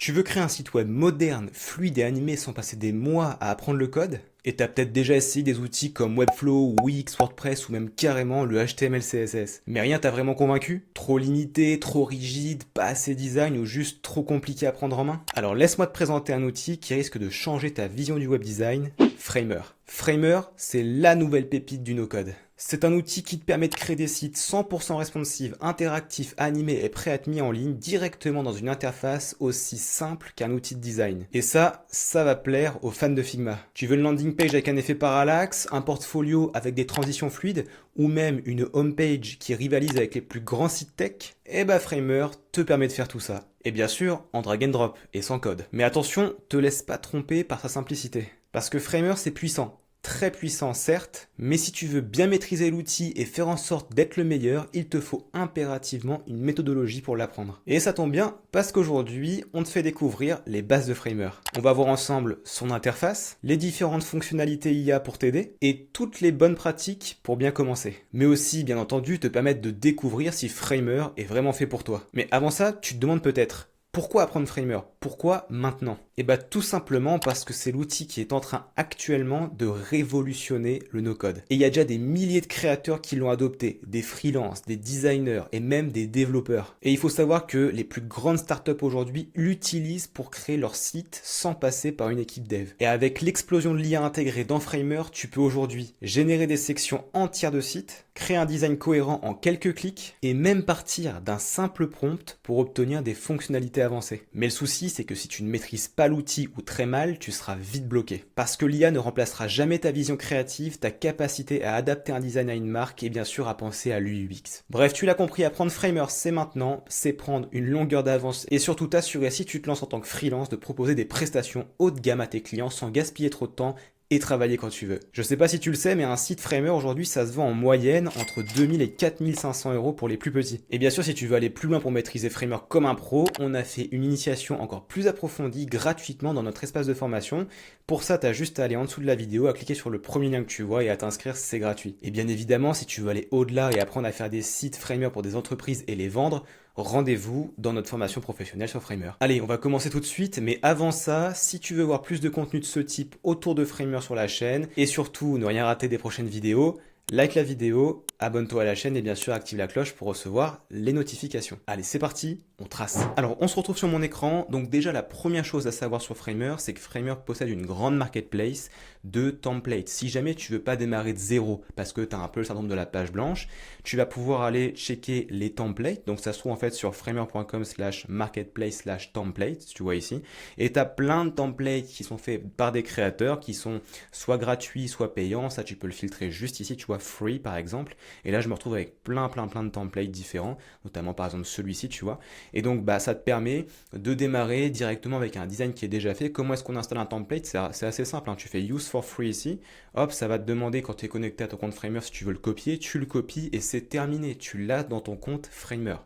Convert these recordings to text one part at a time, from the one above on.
Tu veux créer un site web moderne, fluide et animé sans passer des mois à apprendre le code? Et t'as peut-être déjà essayé des outils comme Webflow, Wix, WordPress ou même carrément le HTML CSS. Mais rien t'a vraiment convaincu? Trop limité, trop rigide, pas assez design ou juste trop compliqué à prendre en main? Alors laisse-moi te présenter un outil qui risque de changer ta vision du web design, Framer. Framer, c'est la nouvelle pépite du no-code. C'est un outil qui te permet de créer des sites 100% responsive, interactifs, animés et prêts à être mis en ligne directement dans une interface aussi simple qu'un outil de design. Et ça va plaire aux fans de Figma. Tu veux une landing page avec un effet parallaxe, un portfolio avec des transitions fluides, ou même une homepage qui rivalise avec les plus grands sites tech? Eh bah Framer te permet de faire tout ça. Et bien sûr, en drag and drop et sans code. Mais attention, te laisse pas tromper par sa simplicité. Parce que Framer c'est puissant. Très puissant certes, mais si tu veux bien maîtriser l'outil et faire en sorte d'être le meilleur, il te faut impérativement une méthodologie pour l'apprendre. Et ça tombe bien, parce qu'aujourd'hui, on te fait découvrir les bases de Framer. On va voir ensemble son interface, les différentes fonctionnalités IA pour t'aider, et toutes les bonnes pratiques pour bien commencer. Mais aussi, bien entendu, te permettre de découvrir si Framer est vraiment fait pour toi. Mais avant ça, tu te demandes peut-être, pourquoi apprendre Framer? Pourquoi maintenant? Et bah tout simplement parce que c'est l'outil qui est en train actuellement de révolutionner le no-code. Et il y a déjà des milliers de créateurs qui l'ont adopté, des freelances, des designers et même des développeurs. Et il faut savoir que les plus grandes startups aujourd'hui l'utilisent pour créer leur site sans passer par une équipe dev. Et avec l'explosion de l'IA intégrée dans Framer, tu peux aujourd'hui générer des sections entières de sites, créer un design cohérent en quelques clics et même partir d'un simple prompt pour obtenir des fonctionnalités avancées. Mais le souci, c'est que si tu ne maîtrises pas l'outil ou très mal, tu seras vite bloqué. Parce que l'IA ne remplacera jamais ta vision créative, ta capacité à adapter un design à une marque et bien sûr à penser à l'UX. Bref, tu l'as compris, apprendre Framer, c'est maintenant, c'est prendre une longueur d'avance et surtout t'assurer si tu te lances en tant que freelance de proposer des prestations haut de gamme à tes clients sans gaspiller trop de temps et travailler quand tu veux. Je sais pas si tu le sais, mais un site Framer aujourd'hui, ça se vend en moyenne entre 2000 et 4500 euros pour les plus petits. Et bien sûr, si tu veux aller plus loin pour maîtriser Framer comme un pro, on a fait une initiation encore plus approfondie gratuitement dans notre espace de formation. Pour ça, t'as juste à aller en dessous de la vidéo, à cliquer sur le premier lien que tu vois et à t'inscrire, c'est gratuit. Et bien évidemment, si tu veux aller au-delà et apprendre à faire des sites Framer pour des entreprises et les vendre, rendez-vous dans notre formation professionnelle sur Framer. Allez, on va commencer tout de suite, mais avant ça, si tu veux voir plus de contenu de ce type autour de Framer sur la chaîne, et surtout ne rien rater des prochaines vidéos, like la vidéo, abonne-toi à la chaîne et bien sûr active la cloche pour recevoir les notifications. Allez, c'est parti, on trace. Alors, on se retrouve sur mon écran. Donc déjà, la première chose à savoir sur Framer, c'est que Framer possède une grande marketplace de templates. Si jamais tu veux pas démarrer de zéro parce que tu as un peu le syndrome de la page blanche, tu vas pouvoir aller checker les templates. Donc ça se trouve en fait sur framer.com/marketplace/templates, tu vois ici. Et tu as plein de templates qui sont faits par des créateurs qui sont soit gratuits, soit payants. Ça, tu peux le filtrer juste ici, tu vois, free par exemple. Et là, je me retrouve avec plein de templates différents, notamment par exemple celui-ci, tu vois. Et donc, bah, ça te permet de démarrer directement avec un design qui est déjà fait. Comment est-ce qu'on installe un template? C'est assez simple, hein. Tu fais use for free ici. Hop, ça va te demander quand tu es connecté à ton compte Framer si tu veux le copier. Tu le copies et c'est terminé. Tu l'as dans ton compte Framer.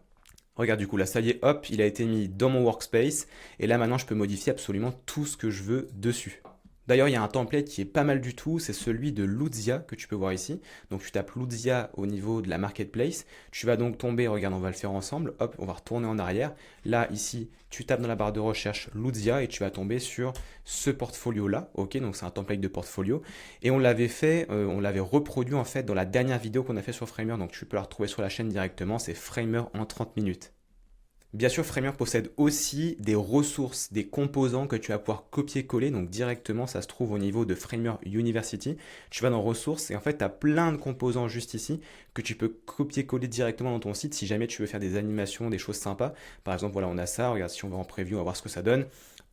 Regarde du coup là, ça y est, hop, il a été mis dans mon workspace. Et là maintenant, je peux modifier absolument tout ce que je veux dessus. D'ailleurs, il y a un template qui est pas mal du tout, c'est celui de Luzia que tu peux voir ici. Donc tu tapes Luzia au niveau de la marketplace. Tu vas donc tomber, regarde, on va le faire ensemble. Hop, on va retourner en arrière. Là, ici, tu tapes dans la barre de recherche Luzia et tu vas tomber sur ce portfolio-là. Ok, donc c'est un template de portfolio. Et on l'avait fait, on l'avait reproduit en fait dans la dernière vidéo qu'on a fait sur Framer. Donc tu peux la retrouver sur la chaîne directement, c'est Framer en 30 minutes. Bien sûr, Framer possède aussi des ressources, des composants que tu vas pouvoir copier-coller. Donc directement, ça se trouve au niveau de Framer University. Tu vas dans ressources et en fait, tu as plein de composants juste ici que tu peux copier-coller directement dans ton site si jamais tu veux faire des animations, des choses sympas. Par exemple, voilà, on a ça. Regarde, si on va en preview, on va voir ce que ça donne.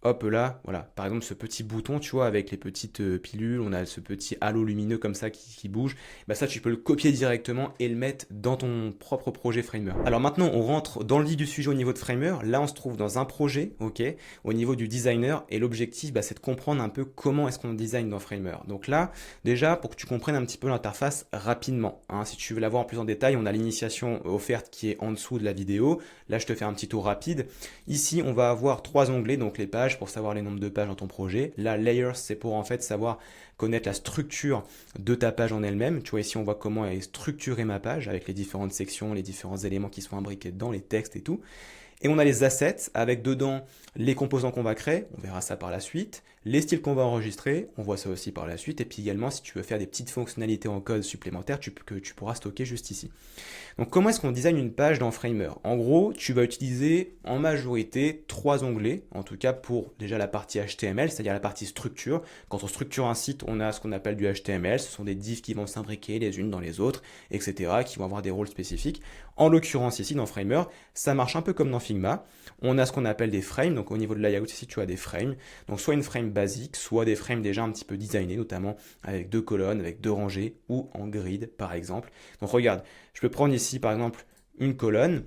Hop là, voilà, par exemple ce petit bouton, tu vois, avec les petites pilules, on a ce petit halo lumineux comme ça qui bouge, bah ça tu peux le copier directement et le mettre dans ton propre projet Framer. Alors maintenant on rentre dans le vif du sujet au niveau de Framer, là on se trouve dans un projet, ok, au niveau du designer et l'objectif bah, c'est de comprendre un peu comment est-ce qu'on design dans Framer. Donc là, déjà pour que tu comprennes un petit peu l'interface rapidement, hein, si tu veux la voir en plus en détail, on a l'initiation offerte qui est en dessous de la vidéo, là je te fais un petit tour rapide. Ici on va avoir trois onglets, donc les pages, pour savoir les nombres de pages dans ton projet. Là, Layers, c'est pour en fait savoir connaître la structure de ta page en elle-même. Tu vois, ici, on voit comment est structurée ma page avec les différentes sections, les différents éléments qui sont imbriqués dedans, les textes et tout. Et on a les assets avec dedans les composants qu'on va créer, on verra ça par la suite, les styles qu'on va enregistrer, on voit ça aussi par la suite, et puis également si tu veux faire des petites fonctionnalités en code supplémentaires que tu pourras stocker juste ici. Donc comment est-ce qu'on design une page dans Framer? En gros, tu vas utiliser en majorité 3 onglets, en tout cas pour déjà la partie HTML, c'est-à-dire la partie structure. Quand on structure un site, on a ce qu'on appelle du HTML, ce sont des divs qui vont s'imbriquer les unes dans les autres, etc., qui vont avoir des rôles spécifiques. En l'occurrence ici dans Framer, ça marche un peu comme dans Figma. On a ce qu'on appelle des frames, donc au niveau de layout ici tu as des frames, donc soit une frame basique, soit des frames déjà un petit peu designés, notamment avec 2 colonnes, avec 2 rangées, ou en grid par exemple. Donc regarde, je peux prendre ici par exemple une colonne,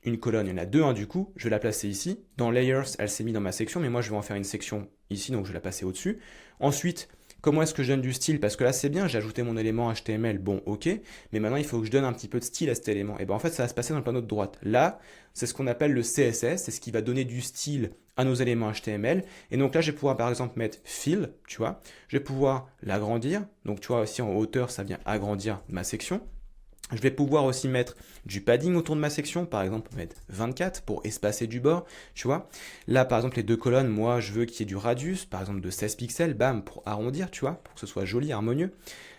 il y en a 2 du coup, je vais la placer ici. Dans Layers, elle s'est mise dans ma section, mais moi je vais en faire une section ici, donc je vais la passer au-dessus. Ensuite, comment est-ce que je donne du style? Parce que là c'est bien, j'ai ajouté mon élément HTML, bon ok, mais maintenant il faut que je donne un petit peu de style à cet élément. Et bien en fait ça va se passer dans le panneau de droite. Là, c'est ce qu'on appelle le CSS, c'est ce qui va donner du style à nos éléments HTML. Et donc là je vais pouvoir par exemple mettre fill, tu vois, je vais pouvoir l'agrandir, donc tu vois aussi en hauteur ça vient agrandir ma section. Je vais pouvoir aussi mettre du padding autour de ma section, par exemple mettre 24 pour espacer du bord, tu vois. Là par exemple les 2 colonnes, moi je veux qu'il y ait du radius, par exemple de 16 pixels, bam, pour arrondir, tu vois, pour que ce soit joli, harmonieux.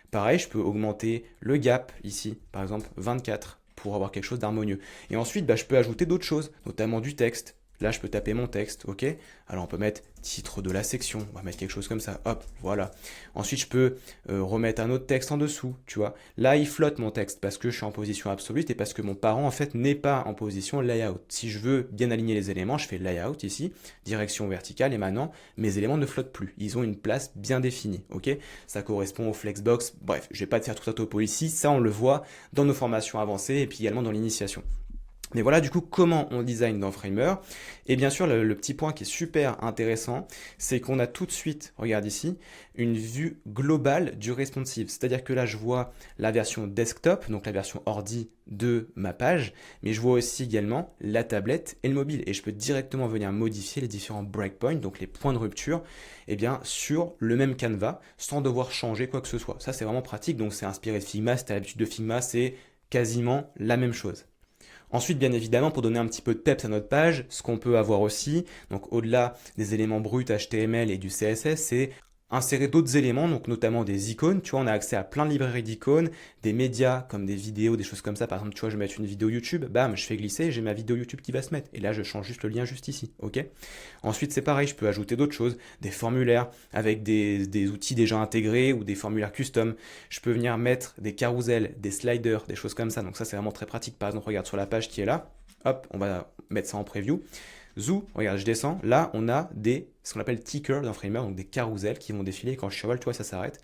Pareil, je peux augmenter le gap ici, par exemple 24, pour avoir quelque chose d'harmonieux. Et ensuite, je peux ajouter d'autres choses, notamment du texte. Là, je peux taper mon texte, ok? Alors, on peut mettre titre de la section, on va mettre quelque chose comme ça, hop, voilà. Ensuite, je peux remettre un autre texte en dessous, tu vois. Là, il flotte mon texte parce que je suis en position absolue et parce que mon parent, en fait, n'est pas en position layout. Si je veux bien aligner les éléments, je fais layout ici, direction verticale, et maintenant, mes éléments ne flottent plus. Ils ont une place bien définie, ok? Ça correspond au flexbox. Bref, je vais pas te faire tout ça topo ici, ça, on le voit dans nos formations avancées et puis également dans l'initiation. Mais voilà du coup comment on design dans Framer. Et bien sûr le petit point qui est super intéressant, c'est qu'on a tout de suite, regarde ici, une vue globale du responsive. C'est-à-dire que là je vois la version desktop, donc la version ordi de ma page, mais je vois aussi également la tablette et le mobile. Et je peux directement venir modifier les différents breakpoints, donc les points de rupture, eh bien, sur le même canevas, sans devoir changer quoi que ce soit. Ça c'est vraiment pratique, donc c'est inspiré de Figma, si tu as l'habitude de Figma, c'est quasiment la même chose. Ensuite, bien évidemment, pour donner un petit peu de peps à notre page, ce qu'on peut avoir aussi, donc au-delà des éléments bruts HTML et du CSS, c'est insérer d'autres éléments, donc notamment des icônes. Tu vois, on a accès à plein de librairies d'icônes, des médias comme des vidéos, des choses comme ça. Par exemple, tu vois, je vais mettre une vidéo YouTube, bam, je fais glisser et j'ai ma vidéo YouTube qui va se mettre. Et là, je change juste le lien juste ici, ok? Ensuite, c'est pareil, je peux ajouter d'autres choses, des formulaires avec des outils déjà intégrés ou des formulaires custom. Je peux venir mettre des carousels, des sliders, des choses comme ça. Donc ça, c'est vraiment très pratique. Par exemple, regarde sur la page qui est là, hop, on va mettre ça en preview. Zoo, regarde, je descends. Là, on a ce qu'on appelle tickers dans Framer, donc des carousels qui vont défiler. Quand je survole, tu vois, ça s'arrête.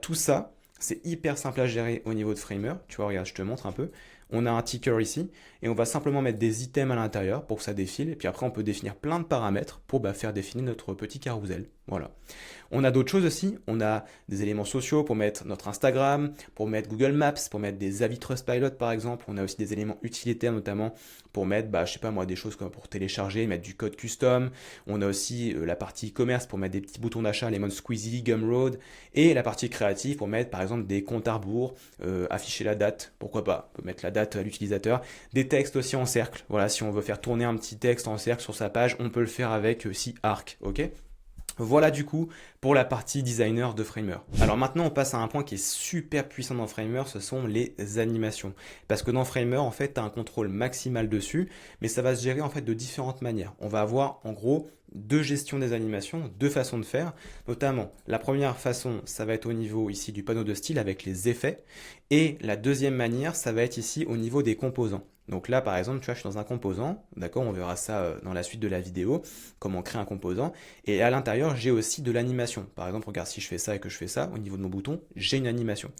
Tout ça, c'est hyper simple à gérer au niveau de Framer. Tu vois, regarde, je te montre un peu. On a un ticker ici et on va simplement mettre des items à l'intérieur pour que ça défile. Et puis après, on peut définir plein de paramètres pour faire défiler notre petit carrousel. Voilà. On a d'autres choses aussi. On a des éléments sociaux pour mettre notre Instagram, pour mettre Google Maps, pour mettre des avis Trustpilot par exemple. On a aussi des éléments utilitaires notamment pour mettre, je sais pas moi, des choses comme pour télécharger, mettre du code custom. On a aussi la partie e-commerce pour mettre des petits boutons d'achat, Lemon Squeezy, Gumroad. Et la partie créative pour mettre par exemple des comptes à rebours, afficher la date, pourquoi pas. On peut mettre la date à l'utilisateur. Des textes aussi en cercle. Voilà, si on veut faire tourner un petit texte en cercle sur sa page, on peut le faire avec aussi Arc, ok? Voilà du coup pour la partie designer de Framer. Alors maintenant on passe à un point qui est super puissant dans Framer, ce sont les animations. Parce que dans Framer en fait tu as un contrôle maximal dessus, mais ça va se gérer en fait de différentes manières. On va avoir en gros deux gestions des animations, deux façons de faire. Notamment la première façon ça va être au niveau ici du panneau de style avec les effets. Et la deuxième manière ça va être ici au niveau des composants. Donc là, par exemple, tu vois, je suis dans un composant, d'accord, on verra ça dans la suite de la vidéo, comment créer un composant. Et à l'intérieur, j'ai aussi de l'animation. Par exemple, regarde, si je fais ça et que je fais ça, au niveau de mon bouton, j'ai une animation.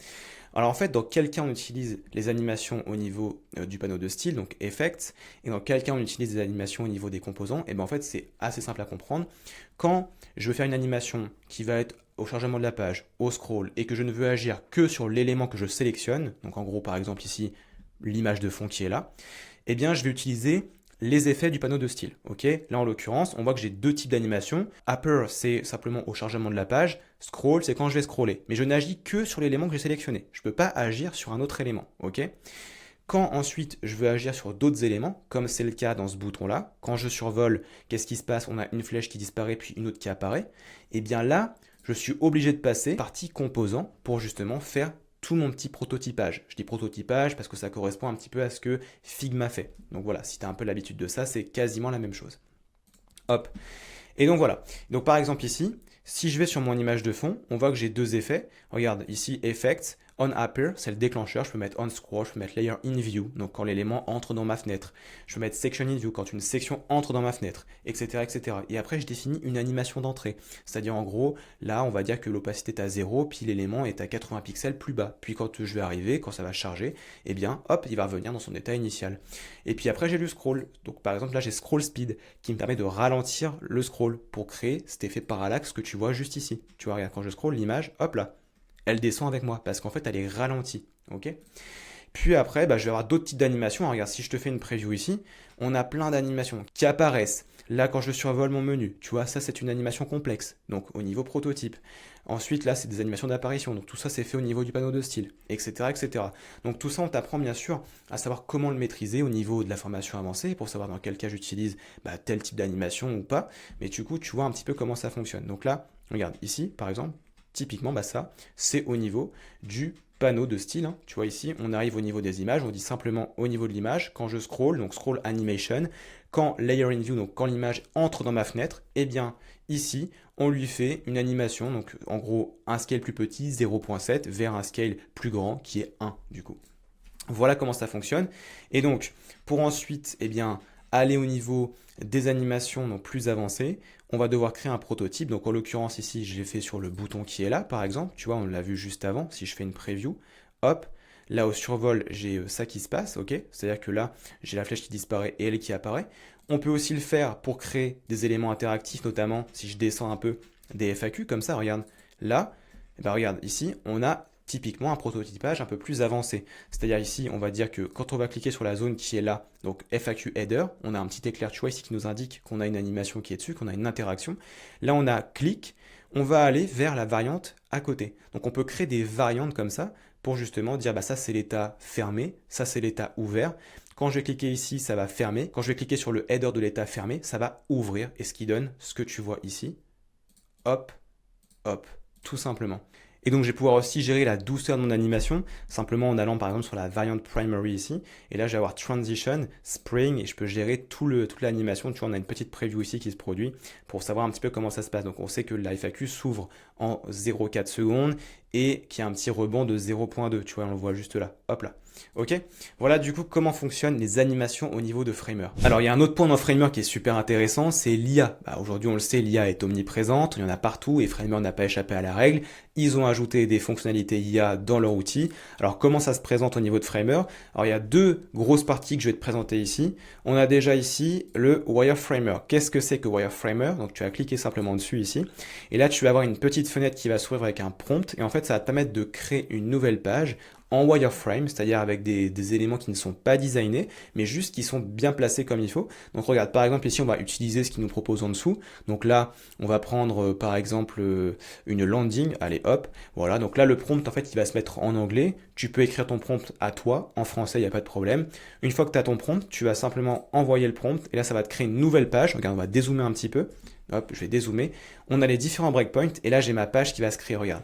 Alors en fait, dans quel cas on utilise les animations au niveau du panneau de style, donc Effects, et dans quel cas on utilise des animations au niveau des composants, et bien en fait, c'est assez simple à comprendre. Quand je veux faire une animation qui va être au chargement de la page, au scroll, et que je ne veux agir que sur l'élément que je sélectionne, donc en gros, par exemple ici, l'image de fond qui est là, eh bien je vais utiliser les effets du panneau de style. Ok, là en l'occurrence, on voit que j'ai deux types d'animation. Upper, c'est simplement au chargement de la page. Scroll, c'est quand je vais scroller. Mais je n'agis que sur l'élément que j'ai sélectionné. Je ne peux pas agir sur un autre élément. Ok. Quand ensuite je veux agir sur d'autres éléments, comme c'est le cas dans ce bouton-là, quand je survole, qu'est-ce qui se passe? On a une flèche qui disparaît puis une autre qui apparaît. Et bien là, je suis obligé de passer partie composant pour justement faire tout mon petit prototypage. Je dis prototypage parce que ça correspond un petit peu à ce que Figma fait. Donc voilà, si tu as un peu l'habitude de ça, c'est quasiment la même chose. Hop. Et donc voilà. Donc par exemple ici, si je vais sur mon image de fond, on voit que j'ai deux effets. Regarde ici, Effects, On Appear, c'est le déclencheur. Je peux mettre On Scroll, je peux mettre Layer in View, donc quand l'élément entre dans ma fenêtre. Je peux mettre Section in View, quand une section entre dans ma fenêtre, etc. etc. Et après, je définis une animation d'entrée. C'est-à-dire en gros, là, on va dire que l'opacité est à 0, puis l'élément est à 80 pixels plus bas. Puis quand je vais arriver, quand ça va charger, eh bien, hop, il va revenir dans son état initial. Et puis après, j'ai du scroll. Donc par exemple, là, j'ai Scroll Speed, qui me permet de ralentir le scroll pour créer cet effet parallaxe que tu vois juste ici. Tu vois, regarde, quand je scroll l'image, hop là, elle descend avec moi parce qu'en fait elle est ralentie. Ok. Puis après, je vais avoir d'autres types d'animations. Regarde, si je te fais une preview ici, on a plein d'animations qui apparaissent. Là, quand je survole mon menu, tu vois, ça c'est une animation complexe, donc au niveau prototype. Ensuite, là, c'est des animations d'apparition, donc tout ça c'est fait au niveau du panneau de style, etc., etc. Donc tout ça, on t'apprend bien sûr à savoir comment le maîtriser au niveau de la formation avancée, pour savoir dans quel cas j'utilise tel type d'animation ou pas. Mais du coup, tu vois un petit peu comment ça fonctionne. Donc là, regarde, ici, par exemple, typiquement, ça, c'est au niveau du panneau de style. Hein. Tu vois ici, on arrive au niveau des images, on dit simplement au niveau de l'image. Quand je scroll, donc scroll animation, quand layer in view, donc quand l'image entre dans ma fenêtre, eh bien ici, on lui fait une animation, donc en gros un scale plus petit, 0.7, vers un scale plus grand qui est 1 du coup. Voilà comment ça fonctionne. Et donc, pour ensuite, eh bien, aller au niveau des animations donc plus avancées, on va devoir créer un prototype. Donc en l'occurrence ici, je l'ai fait sur le bouton qui est là, par exemple. Tu vois, on l'a vu juste avant. Si je fais une preview, hop, là au survol, j'ai ça qui se passe, ok? C'est-à-dire que là, j'ai la flèche qui disparaît et elle qui apparaît. On peut aussi le faire pour créer des éléments interactifs, notamment si je descends un peu des FAQ, comme ça, regarde. Là, regarde, ici, on a typiquement un prototypage un peu plus avancé. C'est-à-dire ici, on va dire que quand on va cliquer sur la zone qui est là, donc FAQ Header, on a un petit éclair, tu vois ici, qui nous indique qu'on a une animation qui est dessus, qu'on a une interaction. Là, on a clic, on va aller vers la variante à côté. Donc on peut créer des variantes comme ça pour justement dire ça c'est l'état fermé, ça c'est l'état ouvert. Quand je vais cliquer ici, ça va fermer. Quand je vais cliquer sur le header de l'état fermé, ça va ouvrir. Et ce qui donne ce que tu vois ici. Hop, hop, tout simplement. Et donc je vais pouvoir aussi gérer la douceur de mon animation, simplement en allant par exemple sur la variante primary ici. Et là je vais avoir transition, spring, et je peux gérer toute l'animation. Tu vois, on a une petite preview ici qui se produit pour savoir un petit peu comment ça se passe. Donc on sait que la FAQ s'ouvre en 0,4 secondes et qu'il y a un petit rebond de 0,2. Tu vois, on le voit juste là. Hop là. Ok, voilà du coup comment fonctionnent les animations au niveau de Framer. Alors il y a un autre point dans Framer qui est super intéressant, c'est l'IA. Aujourd'hui on le sait, l'IA est omniprésente, il y en a partout et Framer n'a pas échappé à la règle. Ils ont ajouté des fonctionnalités IA dans leur outil. Alors comment ça se présente au niveau de Framer? Alors il y a deux grosses parties que je vais te présenter ici. On a déjà ici le Wireframer. Qu'est-ce que c'est que Wireframer? Donc tu vas cliquer simplement dessus ici. Et là tu vas avoir une petite fenêtre qui va s'ouvrir avec un prompt. Et en fait ça va te permettre de créer une nouvelle page en wireframe, c'est-à-dire avec des éléments qui ne sont pas designés, mais juste qui sont bien placés comme il faut. Donc regarde, par exemple ici on va utiliser ce qu'il nous propose en dessous. Donc là on va prendre par exemple une landing, allez hop, voilà. Donc là le prompt en fait il va se mettre en anglais. Tu peux écrire ton prompt à toi, en français il n'y a pas de problème. Une fois que tu as ton prompt, tu vas simplement envoyer le prompt et là ça va te créer une nouvelle page. Regarde, on va dézoomer un petit peu. Hop, je vais dézoomer. On a les différents breakpoints et là j'ai ma page qui va se créer, regarde.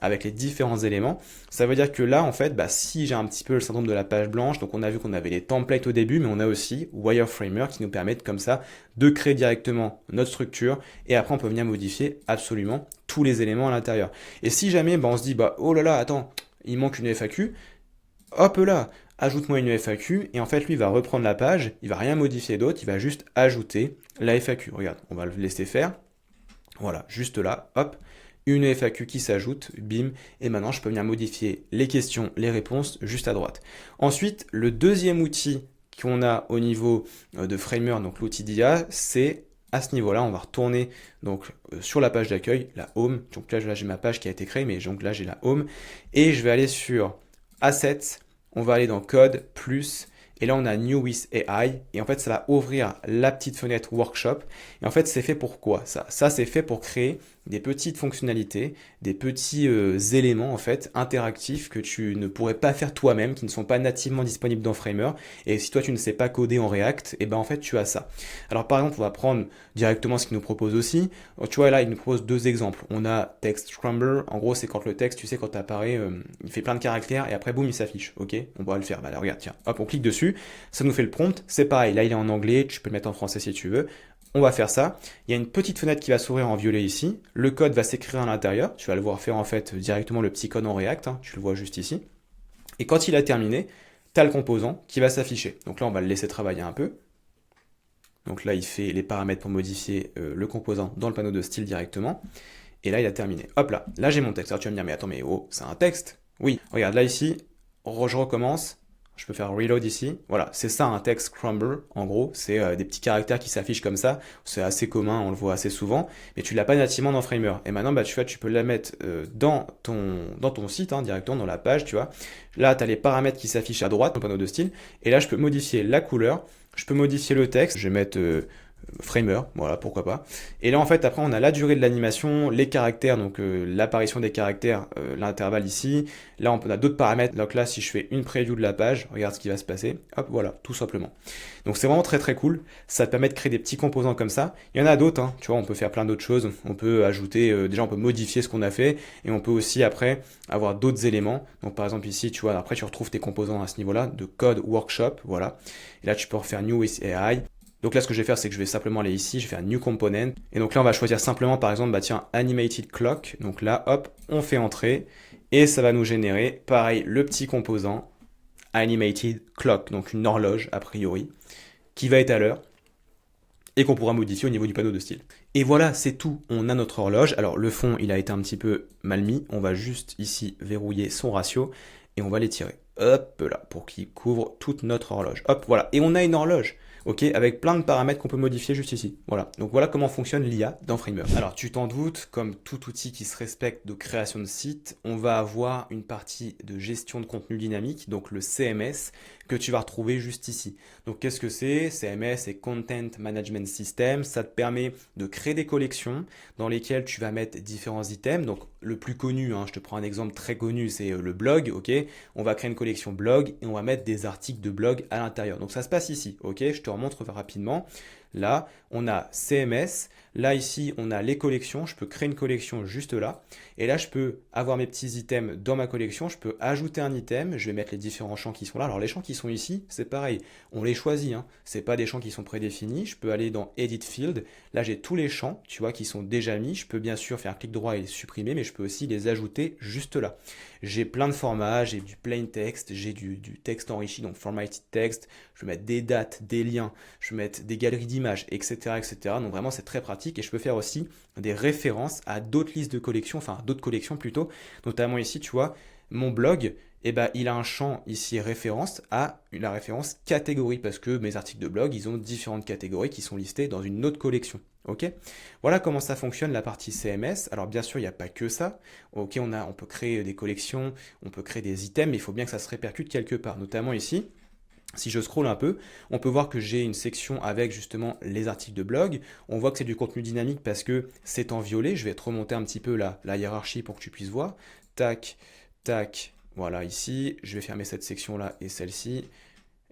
Avec les différents éléments. Ça veut dire que là, en fait, si j'ai un petit peu le syndrome de la page blanche, donc on a vu qu'on avait les templates au début, mais on a aussi Wireframer qui nous permettent comme ça de créer directement notre structure et après on peut venir modifier absolument tous les éléments à l'intérieur. Et si jamais on se dit, oh là là, attends, il manque une FAQ, hop là, ajoute-moi une FAQ, et en fait lui il va reprendre la page, il va rien modifier d'autre, il va juste ajouter la FAQ. Regarde, on va le laisser faire. Voilà, juste là, hop. Une FAQ qui s'ajoute, bim, et maintenant je peux venir modifier les questions, les réponses juste à droite. Ensuite, le deuxième outil qu'on a au niveau de Framer, donc l'outil d'IA, c'est à ce niveau-là, on va retourner donc sur la page d'accueil, la home. Donc là j'ai ma page qui a été créée, mais donc là j'ai la home, et je vais aller sur Assets, on va aller dans Code, plus, et là, on a New with AI. Et en fait, ça va ouvrir la petite fenêtre Workshop. Et en fait, c'est fait pour quoi ça? Ça, c'est fait pour créer des petites fonctionnalités, des petits éléments en fait interactifs que tu ne pourrais pas faire toi-même, qui ne sont pas nativement disponibles dans Framer. Et si toi tu ne sais pas coder en React, et ben en fait tu as ça. Alors par exemple, on va prendre directement ce qu'il nous propose aussi. Tu vois là, il nous propose deux exemples. On a text scrambler. En gros, c'est quand le texte, tu sais, quand tu apparaît, il fait plein de caractères et après boum, il s'affiche. Ok, on va le faire. Bah, là, regarde, tiens, hop, on clique dessus, ça nous fait le prompt. C'est pareil. Là, il est en anglais. Tu peux le mettre en français si tu veux. On va faire ça. Il y a une petite fenêtre qui va s'ouvrir en violet ici. Le code va s'écrire à l'intérieur. Tu vas le voir faire en fait directement le petit code en React. Hein. Tu le vois juste ici. Et quand il a terminé, tu as le composant qui va s'afficher. Donc là, on va le laisser travailler un peu. Donc là, il fait les paramètres pour modifier le composant dans le panneau de style directement. Et là, il a terminé. Hop là, là j'ai mon texte. Alors tu vas me dire, mais attends, mais oh, c'est un texte. Oui, regarde, là ici, je recommence. Je peux faire reload ici. Voilà, c'est ça un text scrambler. En gros, c'est des petits caractères qui s'affichent comme ça. C'est assez commun, on le voit assez souvent. Mais tu ne l'as pas nativement dans Framer. Et maintenant, bah, tu peux la mettre dans ton site, hein, directement dans la page, tu vois. Là, tu as les paramètres qui s'affichent à droite, dans le panneau de style. Et là, je peux modifier la couleur. Je peux modifier le texte. Je vais mettre Framer, voilà, pourquoi pas. Et là, en fait, après, on a la durée de l'animation, les caractères, donc l'apparition des caractères, l'intervalle ici. Là, on a d'autres paramètres. Donc là, si je fais une preview de la page, regarde ce qui va se passer. Hop, voilà, tout simplement. Donc c'est vraiment très très cool. Ça te permet de créer des petits composants comme ça. Il y en a d'autres, hein. Tu vois, on peut faire plein d'autres choses. On peut ajouter, déjà, on peut modifier ce qu'on a fait. Et on peut aussi, après, avoir d'autres éléments. Donc par exemple, ici, tu vois, après, tu retrouves tes composants à ce niveau-là, de code workshop, voilà. Et là, tu peux refaire New with AI. Donc là, ce que je vais faire, c'est que je vais simplement aller ici, je vais faire New Component. Et donc là, on va choisir simplement, par exemple, bah tiens, Animated Clock. Donc là, hop, on fait entrer. Et ça va nous générer, pareil, le petit composant Animated Clock. Donc une horloge, a priori, qui va être à l'heure et qu'on pourra modifier au niveau du panneau de style. Et voilà, c'est tout. On a notre horloge. Alors le fond, il a été un petit peu mal mis. On va juste ici verrouiller son ratio et on va l'étirer. Hop là, pour qu'il couvre toute notre horloge. Hop, voilà. Et on a une horloge. Ok, avec plein de paramètres qu'on peut modifier juste ici. Voilà, donc voilà comment fonctionne l'IA dans Framer. Alors tu t'en doutes, comme tout outil qui se respecte de création de site, on va avoir une partie de gestion de contenu dynamique, donc le CMS, que tu vas retrouver juste ici. Donc qu'est-ce que c'est? CMS, c'est Content Management System. Ça te permet de créer des collections dans lesquelles tu vas mettre différents items. Donc le plus connu, hein, je te prends un exemple très connu, c'est le blog. Ok, on va créer une collection blog et on va mettre des articles de blog à l'intérieur. Donc ça se passe ici. Ok, je te remontre rapidement. Là, on a CMS. Là, ici, on a les collections. Je peux créer une collection juste là. Et là, je peux avoir mes petits items dans ma collection. Je peux ajouter un item. Je vais mettre les différents champs qui sont là. Alors, les champs qui sont ici, c'est pareil. On les choisit. Hein. Ce n'est pas des champs qui sont prédéfinis. Je peux aller dans Edit Field. Là, j'ai tous les champs, tu vois, qui sont déjà mis. Je peux bien sûr faire clic droit et les supprimer, mais je peux aussi les ajouter juste là. J'ai plein de formats. J'ai du plain text. J'ai du texte enrichi, donc formatted text. Je vais mettre des dates, des liens. Je vais mettre des galeries d'images, etc., etc. Donc, vraiment, c'est très pratique. Et je peux faire aussi des références à d'autres listes de collections, enfin d'autres collections plutôt, notamment ici tu vois mon blog, eh ben, il a un champ ici référence à la référence catégorie parce que mes articles de blog ils ont différentes catégories qui sont listées dans une autre collection. Ok, voilà comment ça fonctionne la partie CMS. Alors bien sûr il n'y a pas que ça. Ok, on peut créer des collections, on peut créer des items, mais il faut bien que ça se répercute quelque part, notamment ici. Si je scrolle un peu, on peut voir que j'ai une section avec justement les articles de blog. On voit que c'est du contenu dynamique parce que c'est en violet. Je vais te remonter un petit peu la hiérarchie pour que tu puisses voir. Tac, tac, voilà ici. Je vais fermer cette section-là et celle-ci.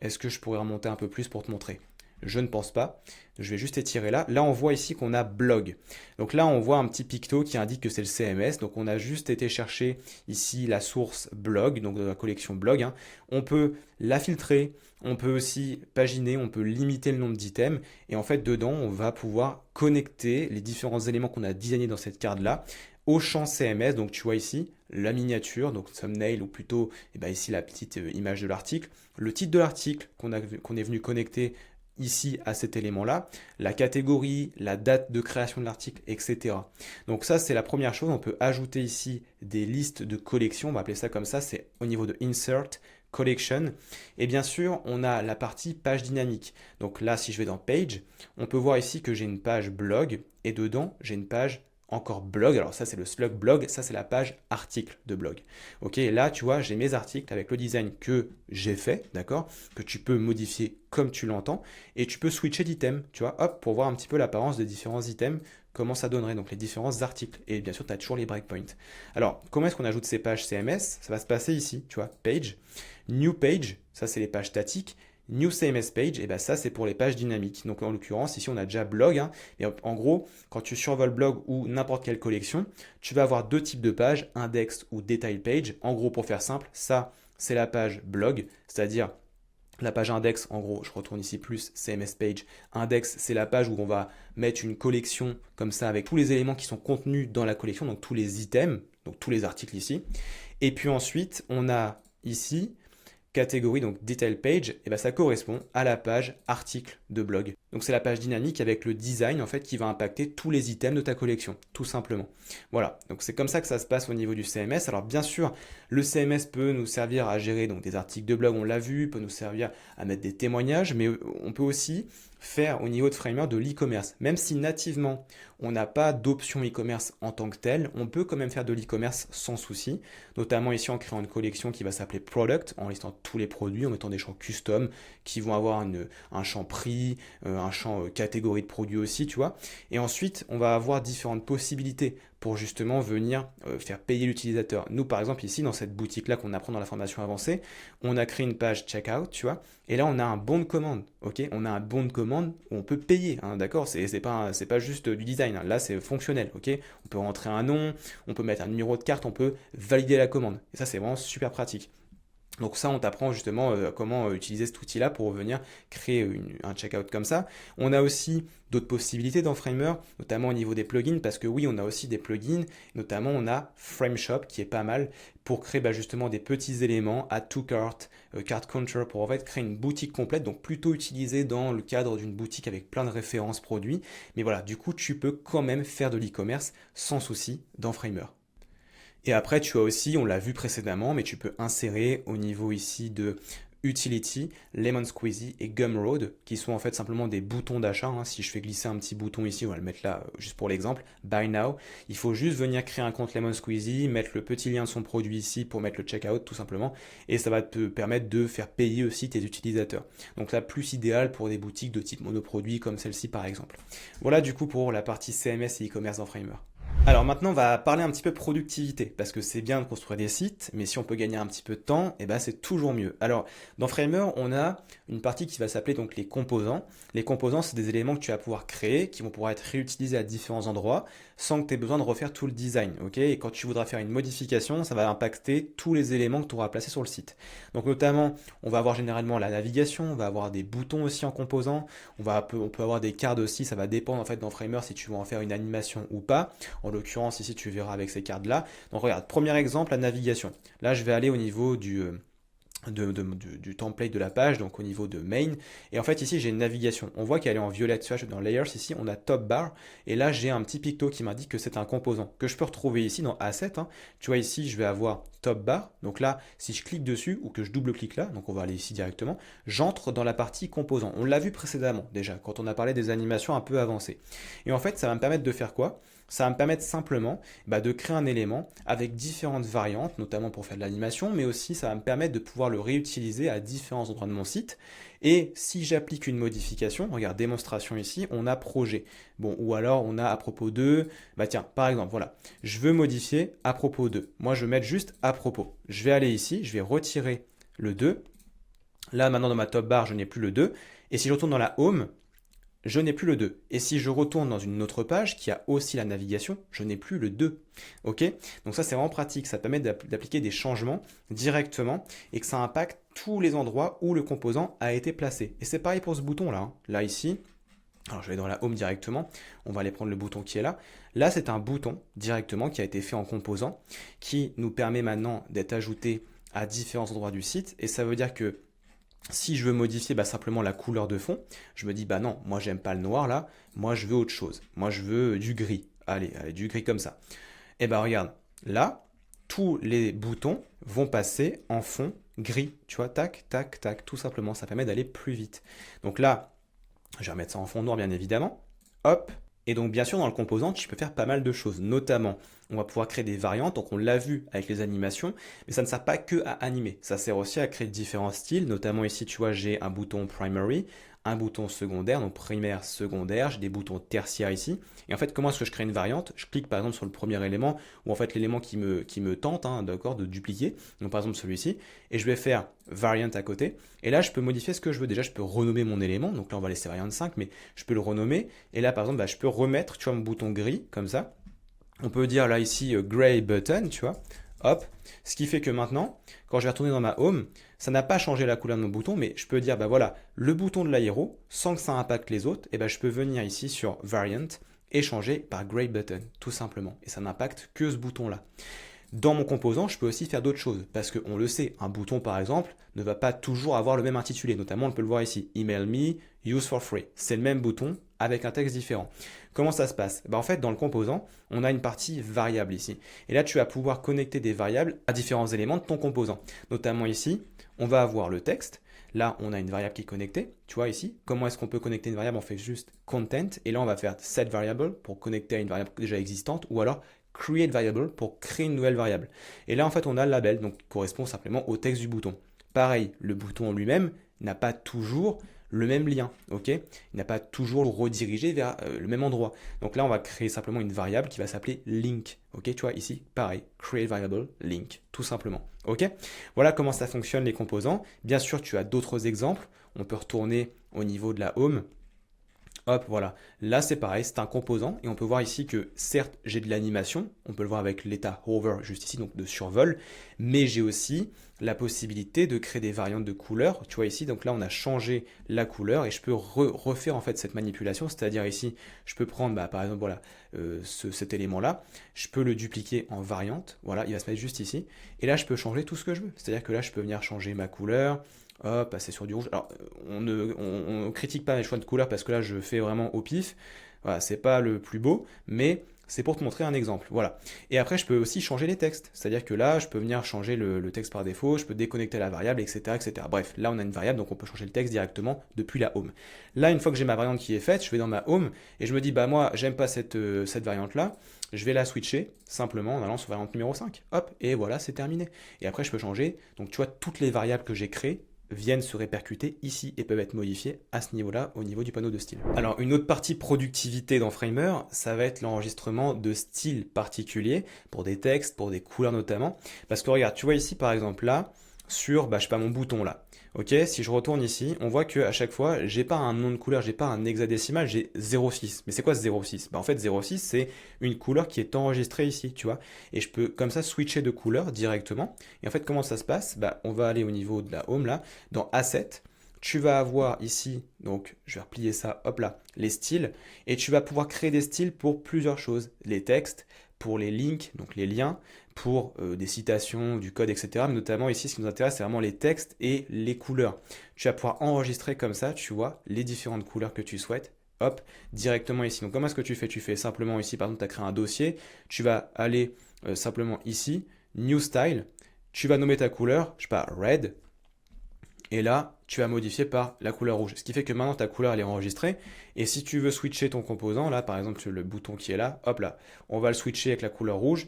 Est-ce que je pourrais remonter un peu plus pour te montrer? Je ne pense pas. Je vais juste étirer là. Là, on voit ici qu'on a blog. Donc là, on voit un petit picto qui indique que c'est le CMS. Donc on a juste été chercher ici la source blog, donc de la collection blog. Hein. On peut la filtrer. On peut aussi paginer, on peut limiter le nombre d'items. Et en fait, dedans, on va pouvoir connecter les différents éléments qu'on a designés dans cette carte-là au champ CMS. Donc tu vois ici la miniature, donc thumbnail ou plutôt ici la petite image de l'article, le titre de l'article qu'on est venu connecter ici à cet élément-là, la catégorie, la date de création de l'article, etc. Donc ça, c'est la première chose. On peut ajouter ici des listes de collections. On va appeler ça comme ça. C'est au niveau de Insert, Collection. Et bien sûr, on a la partie page dynamique. Donc là, si je vais dans Page, on peut voir ici que j'ai une page blog et dedans, j'ai une page encore blog. Alors ça, c'est le slug blog. Ça, c'est la page article de blog. Ok, et là, tu vois, j'ai mes articles avec le design que j'ai fait, d'accord, que tu peux modifier comme tu l'entends. Et tu peux switcher d'item, tu vois, hop, pour voir un petit peu l'apparence des différents items, comment ça donnerait, donc les différents articles. Et bien sûr, tu as toujours les breakpoints. Alors, comment est-ce qu'on ajoute ces pages CMS? Ça va se passer ici, tu vois, page, new page, ça c'est les pages statiques. New CMS page, et ben ça c'est pour les pages dynamiques. Donc en l'occurrence, ici on a déjà blog. Hein, et en gros, quand tu survoles blog ou n'importe quelle collection, tu vas avoir deux types de pages, index ou detail page. En gros, pour faire simple, ça c'est la page blog, c'est-à-dire la page index, en gros, je retourne ici plus, CMS page. Index, c'est la page où on va mettre une collection comme ça avec tous les éléments qui sont contenus dans la collection, donc tous les items, donc tous les articles ici. Et puis ensuite, on a ici catégorie, donc detail page, et ben ça correspond à la page article de blog. Donc c'est la page dynamique avec le design en fait qui va impacter tous les items de ta collection, tout simplement. Voilà, donc c'est comme ça que ça se passe au niveau du CMS. Alors bien sûr, le CMS peut nous servir à gérer donc des articles de blog, on l'a vu, peut nous servir à mettre des témoignages, mais on peut aussi faire au niveau de Framer de l'e-commerce. Même si nativement on n'a pas d'option e-commerce en tant que telle, on peut quand même faire de l'e-commerce sans souci, notamment ici en créant une collection qui va s'appeler Product, en listant tous les produits, en mettant des champs custom qui vont avoir un champ prix, un champ catégorie de produits aussi, tu vois. Et ensuite, on va avoir différentes possibilités pour justement venir faire payer l'utilisateur. Nous, par exemple, ici, dans cette boutique-là qu'on apprend dans la formation avancée, on a créé une page checkout, tu vois, et là, on a un bon de commande, ok? On a un bon de commande où on peut payer, hein, d'accord? C'est pas juste du design, hein. Là, c'est fonctionnel, ok? On peut rentrer un nom, on peut mettre un numéro de carte, on peut valider la commande. Et ça, c'est vraiment super pratique. Donc ça, on t'apprend justement comment utiliser cet outil-là pour venir créer un checkout comme ça. On a aussi d'autres possibilités dans Framer, notamment au niveau des plugins, parce que oui, on a aussi des plugins, notamment on a FrameShop qui est pas mal pour créer justement des petits éléments, add to cart, cart counter, pour en fait créer une boutique complète, donc plutôt utilisé dans le cadre d'une boutique avec plein de références produits. Mais voilà, du coup, tu peux quand même faire de l'e-commerce sans souci dans Framer. Et après, tu as aussi, on l'a vu précédemment, mais tu peux insérer au niveau ici de Utility, Lemon Squeezy et Gumroad, qui sont en fait simplement des boutons d'achat. Hein. Si je fais glisser un petit bouton ici, on va le mettre là juste pour l'exemple, Buy Now. Il faut juste venir créer un compte Lemon Squeezy, mettre le petit lien de son produit ici pour mettre le checkout tout simplement, et ça va te permettre de faire payer aussi tes utilisateurs. Donc là, plus idéal pour des boutiques de type monoproduit comme celle-ci par exemple. Voilà du coup pour la partie CMS et e-commerce dans Framer. Alors maintenant, on va parler un petit peu productivité, parce que c'est bien de construire des sites, mais si on peut gagner un petit peu de temps, eh ben c'est toujours mieux. Alors, dans Framer, on a une partie qui va s'appeler donc les composants. Les composants, c'est des éléments que tu vas pouvoir créer, qui vont pouvoir être réutilisés à différents endroits, sans que tu aies besoin de refaire tout le design. Ok, et quand tu voudras faire une modification, ça va impacter tous les éléments que tu auras placés sur le site. Donc notamment, on va avoir généralement la navigation, on va avoir des boutons aussi en composants, on peut avoir des cartes aussi, ça va dépendre en fait dans Framer si tu veux en faire une animation ou pas. En l'occurrence, ici, tu verras avec ces cartes-là. Donc, regarde, premier exemple, la navigation. Là, je vais aller au niveau du template de la page, donc au niveau de main. Et en fait, ici, j'ai une navigation. On voit qu'elle est en violet. Tu vois, dans Layers, ici, on a Top Bar. Et là, j'ai un petit picto qui m'indique que c'est un composant que je peux retrouver ici dans Asset. Hein. Tu vois, ici, je vais avoir Top Bar. Donc là, si je clique dessus ou que je double-clique là, donc on va aller ici directement, j'entre dans la partie composant. On l'a vu précédemment déjà, quand on a parlé des animations un peu avancées. Et en fait, ça va me permettre de faire quoi? Ça va me permettre simplement de créer un élément avec différentes variantes, notamment pour faire de l'animation, mais aussi ça va me permettre de pouvoir le réutiliser à différents endroits de mon site. Et si j'applique une modification, regarde, démonstration ici, on a projet. Bon, ou alors on a à propos de, tiens, par exemple, voilà, je veux modifier à propos de. Moi, je vais mettre juste à propos. Je vais aller ici, je vais retirer le 2. Là, maintenant, dans ma top bar, je n'ai plus le 2. Et si je retourne dans la home, je n'ai plus le 2. Et si je retourne dans une autre page qui a aussi la navigation, je n'ai plus le 2. Ok? Donc ça, c'est vraiment pratique. Ça permet d'appliquer des changements directement et que ça impacte tous les endroits où le composant a été placé. Et c'est pareil pour ce bouton-là. Hein. Là, ici, alors je vais dans la home directement. On va aller prendre le bouton qui est là. Là, c'est un bouton directement qui a été fait en composant qui nous permet maintenant d'être ajouté à différents endroits du site. Et ça veut dire que si je veux modifier simplement la couleur de fond, je me dis non, moi j'aime pas le noir là, moi je veux autre chose. Moi je veux du gris. Allez, du gris comme ça. Et regarde, là, tous les boutons vont passer en fond gris. Tu vois, tac, tac, tac, tout simplement, ça permet d'aller plus vite. Donc là, je vais remettre ça en fond noir bien évidemment. Hop. Et donc bien sûr dans le composant, tu peux faire pas mal de choses, notamment on va pouvoir créer des variantes, donc on l'a vu avec les animations, mais ça ne sert pas que à animer, ça sert aussi à créer différents styles, notamment ici tu vois j'ai un bouton primary, un bouton secondaire, donc primaire, secondaire, j'ai des boutons tertiaires ici, et en fait comment est-ce que je crée une variante? Je clique par exemple sur le premier élément, ou en fait l'élément qui me tente, hein, d'accord, de dupliquer, donc par exemple celui-ci, et je vais faire variant à côté, et là je peux modifier ce que je veux, déjà je peux renommer mon élément, donc là on va laisser variant 5, mais je peux le renommer, et là par exemple je peux remettre, tu vois, mon bouton gris, comme ça, on peut dire là ici gray button, tu vois, hop, ce qui fait que maintenant, quand je vais retourner dans ma home, ça n'a pas changé la couleur de mon bouton, mais je peux dire, bah voilà, le bouton de l'aéro, sans que ça impacte les autres, et ben je peux venir ici sur variant et changer par gray button, tout simplement, et ça n'impacte que ce bouton-là. Dans mon composant, je peux aussi faire d'autres choses, parce qu'on le sait, un bouton par exemple ne va pas toujours avoir le même intitulé, notamment on peut le voir ici, email me, use for free, c'est le même bouton avec un texte différent. Comment ça se passe? En fait, dans le composant, on a une partie variable ici, et là tu vas pouvoir connecter des variables à différents éléments de ton composant, notamment ici, on va avoir le texte, là on a une variable qui est connectée, tu vois ici, comment est-ce qu'on peut connecter une variable? On fait juste content, et là on va faire set variable pour connecter à une variable déjà existante, ou alors create variable pour créer une nouvelle variable. Et là, en fait, on a le label, donc qui correspond simplement au texte du bouton. Pareil, le bouton en lui-même n'a pas toujours le même lien, ok? Il n'a pas toujours redirigé vers le même endroit. Donc là, on va créer simplement une variable qui va s'appeler link, ok? Tu vois, ici, pareil, create variable link, tout simplement, ok? Voilà comment ça fonctionne les composants. Bien sûr, tu as d'autres exemples. On peut retourner au niveau de la home. Hop, voilà. Là, c'est pareil, c'est un composant. Et on peut voir ici que, certes, j'ai de l'animation. On peut le voir avec l'état hover juste ici, donc de survol. Mais j'ai aussi la possibilité de créer des variantes de couleurs. Tu vois ici, donc là, on a changé la couleur et je peux refaire en fait cette manipulation. C'est-à-dire ici, je peux prendre, par exemple, voilà, cet élément-là. Je peux le dupliquer en variante. Voilà, il va se mettre juste ici. Et là, je peux changer tout ce que je veux. C'est-à-dire que là, je peux venir changer ma couleur. Hop, passer sur du rouge. Alors, on critique pas mes choix de couleurs parce que là, je fais vraiment au pif. Voilà, c'est pas le plus beau, mais c'est pour te montrer un exemple. Voilà. Et après, je peux aussi changer les textes. C'est-à-dire que là, je peux venir changer le texte par défaut, je peux déconnecter la variable, etc., etc. Bref, là, on a une variable, donc on peut changer le texte directement depuis la home. Là, une fois que j'ai ma variante qui est faite, je vais dans ma home et je me dis, bah moi, j'aime pas cette variante-là. Je vais la switcher simplement en allant sur variante numéro 5. Hop, et voilà, c'est terminé. Et après, je peux changer. Donc, tu vois, toutes les variables que j'ai créées viennent se répercuter ici et peuvent être modifiées à ce niveau-là, au niveau du panneau de style. Alors une autre partie productivité dans Framer, ça va être l'enregistrement de styles particuliers, pour des textes, pour des couleurs notamment. Parce que regarde, tu vois ici par exemple là, sur, je sais pas, mon bouton là. Ok, si je retourne ici, on voit que à chaque fois, j'ai pas un nom de couleur, j'ai pas un hexadécimal, j'ai 0,6. Mais c'est quoi ce 0,6? En fait, 0,6, c'est une couleur qui est enregistrée ici, tu vois. Et je peux comme ça switcher de couleur directement. Et en fait, comment ça se passe? On va aller au niveau de la home là, dans Asset. Tu vas avoir ici, donc je vais replier ça, hop là, les styles. Et tu vas pouvoir créer des styles pour plusieurs choses. Les textes, pour les links, donc les liens, pour des citations, du code, etc. Mais notamment ici, ce qui nous intéresse, c'est vraiment les textes et les couleurs. Tu vas pouvoir enregistrer comme ça, tu vois, les différentes couleurs que tu souhaites. Hop, directement ici. Donc comment est-ce que tu fais? Tu fais simplement ici, par exemple, tu as créé un dossier. Tu vas aller simplement ici, New Style. Tu vas nommer ta couleur, je sais pas, Red. Et là, tu vas modifier par la couleur rouge. Ce qui fait que maintenant ta couleur elle est enregistrée. Et si tu veux switcher ton composant, là par exemple le bouton qui est là, hop là, on va le switcher avec la couleur rouge.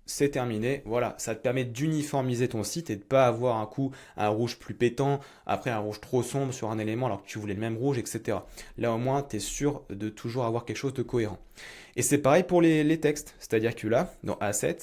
C'est terminé, voilà, ça te permet d'uniformiser ton site et de ne pas avoir un coup un rouge plus pétant, après un rouge trop sombre sur un élément alors que tu voulais le même rouge, etc. Là au moins, tu es sûr de toujours avoir quelque chose de cohérent. Et c'est pareil pour les textes, c'est-à-dire que là, dans Asset,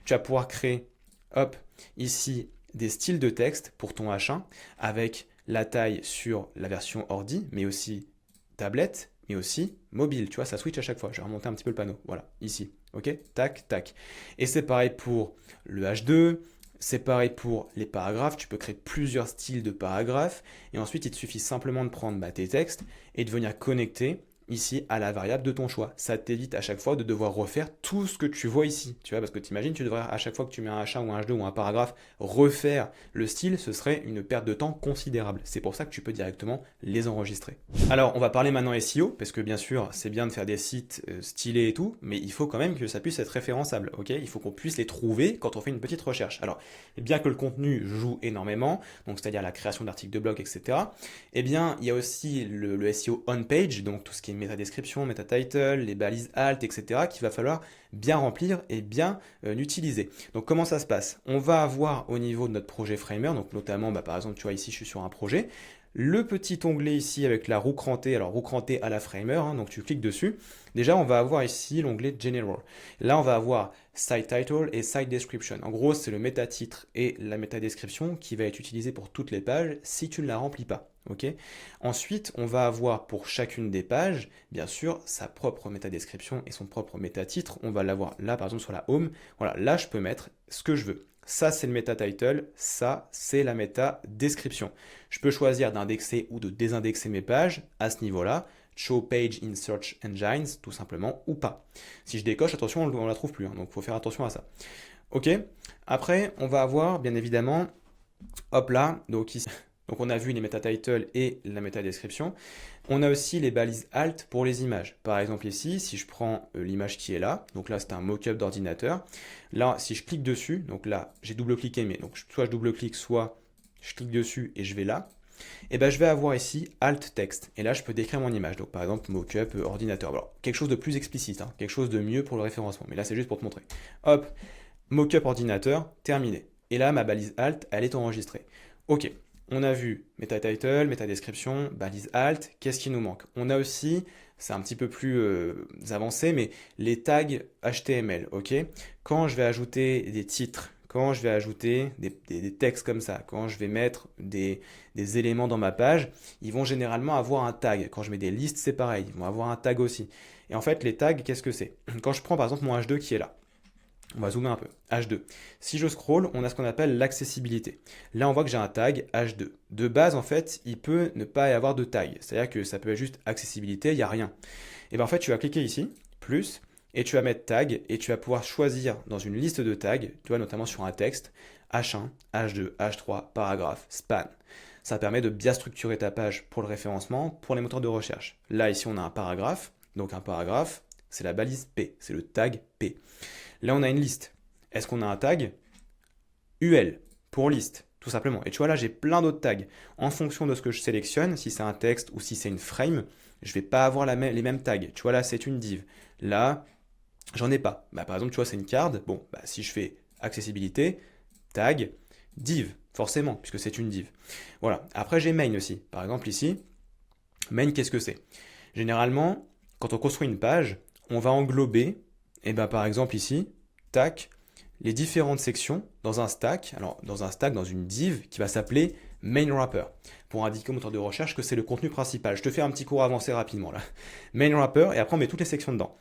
tu vas pouvoir créer, hop, ici, des styles de texte pour ton H1 avec la taille sur la version ordi, mais aussi tablette, mais aussi mobile. Tu vois, ça switch à chaque fois. Je vais remonter un petit peu le panneau. Voilà, ici. Ok, tac, tac. Et c'est pareil pour le H2. C'est pareil pour les paragraphes. Tu peux créer plusieurs styles de paragraphes. Et ensuite, il te suffit simplement de prendre tes textes et de venir connecter ici à la variable de ton choix. Ça t'évite à chaque fois de devoir refaire tout ce que tu vois ici. Tu vois, parce que t'imagines, tu devrais à chaque fois que tu mets un H1 ou un H2 ou un paragraphe, refaire le style, ce serait une perte de temps considérable. C'est pour ça que tu peux directement les enregistrer. Alors, on va parler maintenant SEO, parce que bien sûr, c'est bien de faire des sites stylés et tout, mais il faut quand même que ça puisse être référençable, ok? Il faut qu'on puisse les trouver quand on fait une petite recherche. Alors, bien que le contenu joue énormément, donc c'est-à-dire la création d'articles de blog, etc., eh bien, il y a aussi le SEO on-page, donc tout ce qui est métadescription, métatitle, les balises alt, etc. qu'il va falloir bien remplir et bien utiliser. Donc comment ça se passe? On va avoir au niveau de notre projet Framer, donc notamment par exemple tu vois ici je suis sur un projet, le petit onglet ici avec la roue crantée, alors roue crantée à la Framer, hein, donc tu cliques dessus. Déjà, on va avoir ici l'onglet General. Là, on va avoir Site Title et Site Description. En gros, c'est le métatitre et la métadescription qui va être utilisé pour toutes les pages si tu ne la remplis pas. Okay. Ensuite, on va avoir pour chacune des pages, bien sûr, sa propre métadescription et son propre métatitre. On va l'avoir là, par exemple, sur la Home. Voilà, là, je peux mettre ce que je veux. Ça, c'est le meta title, ça, c'est la méta description. Je peux choisir d'indexer ou de désindexer mes pages à ce niveau-là. Show page in search engines, tout simplement, ou pas. Si je décoche, attention, on ne la trouve plus, hein, donc il faut faire attention à ça. Ok. Après, on va avoir, bien évidemment, hop là, donc ici. Donc on a vu les meta titles et la méta description. On a aussi les balises alt pour les images. Par exemple ici, si je prends l'image qui est là, donc là c'est un mock-up d'ordinateur. Là, si je clique dessus, donc là j'ai double-cliqué, mais donc soit je double-clique, soit je clique dessus et je vais là. Et ben je vais avoir ici alt texte. Et là je peux décrire mon image. Donc par exemple mock-up ordinateur. Alors quelque chose de plus explicite, hein, quelque chose de mieux pour le référencement. Mais là c'est juste pour te montrer. Hop, mock-up ordinateur, terminé. Et là ma balise alt, elle est enregistrée. Ok. On a vu métatitle, métadescription, balise alt. Qu'est-ce qui nous manque? On a aussi, c'est un petit peu plus avancé, mais les tags HTML. Ok. Quand je vais ajouter des titres, quand je vais ajouter des textes comme ça, quand je vais mettre des éléments dans ma page, ils vont généralement avoir un tag. Quand je mets des listes, c'est pareil, ils vont avoir un tag aussi. Et en fait, les tags, qu'est-ce que c'est? Quand je prends par exemple mon H2 qui est là, on va zoomer un peu. H2. Si je scroll, on a ce qu'on appelle l'accessibilité. Là, on voit que j'ai un tag H2. De base, en fait, il peut ne pas y avoir de tag. C'est-à-dire que ça peut être juste accessibilité, il n'y a rien. Et bien en fait, tu vas cliquer ici, plus, et tu vas mettre tag, et tu vas pouvoir choisir dans une liste de tags, tu vois, notamment sur un texte, H1, H2, H3, paragraphe, span. Ça permet de bien structurer ta page pour le référencement, pour les moteurs de recherche. Là, ici, on a un paragraphe. Donc un paragraphe, c'est la balise P, c'est le tag P. Là, on a une liste. Est-ce qu'on a un tag? UL, pour liste, tout simplement. Et tu vois, là, j'ai plein d'autres tags. En fonction de ce que je sélectionne, si c'est un texte ou si c'est une frame, je ne vais pas avoir les mêmes tags. Tu vois, là, c'est une div. Là, j'en ai pas. Par exemple, tu vois, c'est une card. Bon, si je fais accessibilité, tag, div, forcément, puisque c'est une div. Voilà. Après, j'ai main aussi. Par exemple, ici, main, qu'est-ce que c'est? Généralement, quand on construit une page, on va englober, par exemple ici, tac, les différentes sections dans un stack, alors dans une div qui va s'appeler main wrapper, pour indiquer au moteur de recherche que c'est le contenu principal. Je te fais un petit cours avancé rapidement là. Main wrapper, et après on met toutes les sections dedans.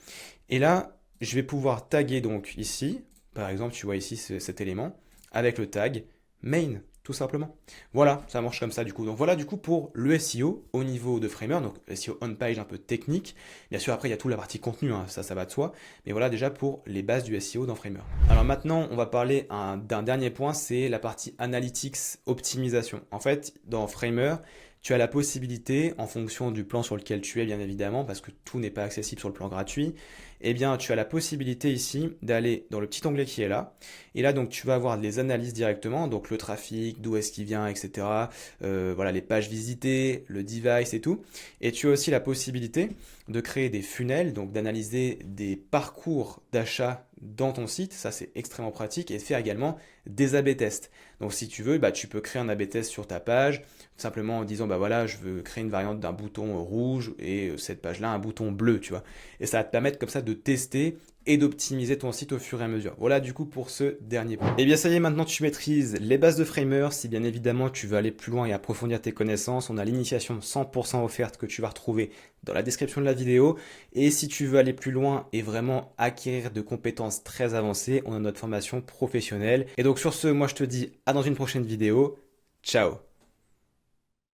Et là, je vais pouvoir taguer donc ici, par exemple, tu vois ici cet élément, avec le tag main, tout simplement. Voilà, ça marche comme ça du coup. Donc voilà du coup pour le SEO au niveau de Framer, donc SEO on-page un peu technique. Bien sûr après il y a toute la partie contenu, hein, ça va de soi. Mais voilà déjà pour les bases du SEO dans Framer. Alors maintenant on va parler d'un dernier point, c'est la partie analytics optimisation. En fait dans Framer, tu as la possibilité, en fonction du plan sur lequel tu es bien évidemment, parce que tout n'est pas accessible sur le plan gratuit, eh bien tu as la possibilité ici d'aller dans le petit onglet qui est là, et là donc tu vas avoir les analyses directement, donc le trafic, d'où est-ce qu'il vient, etc. Voilà les pages visitées, le device et tout, et tu as aussi la possibilité de créer des funnels, donc d'analyser des parcours d'achat dans ton site, ça c'est extrêmement pratique, et de faire également des A/B tests. Donc si tu veux, tu peux créer un A/B test sur ta page, simplement en disant voilà, je veux créer une variante d'un bouton rouge et cette page-là un bouton bleu, tu vois. Et ça va te permettre comme ça de tester et d'optimiser ton site au fur et à mesure. Voilà du coup pour ce dernier point. Et bien ça y est, maintenant tu maîtrises les bases de Framer. Si bien évidemment tu veux aller plus loin et approfondir tes connaissances, on a l'initiation 100% offerte que tu vas retrouver dans la description de la vidéo. Et si tu veux aller plus loin et vraiment acquérir de compétences très avancées, on a notre formation professionnelle. Et donc sur ce, moi je te dis à dans une prochaine vidéo. Ciao!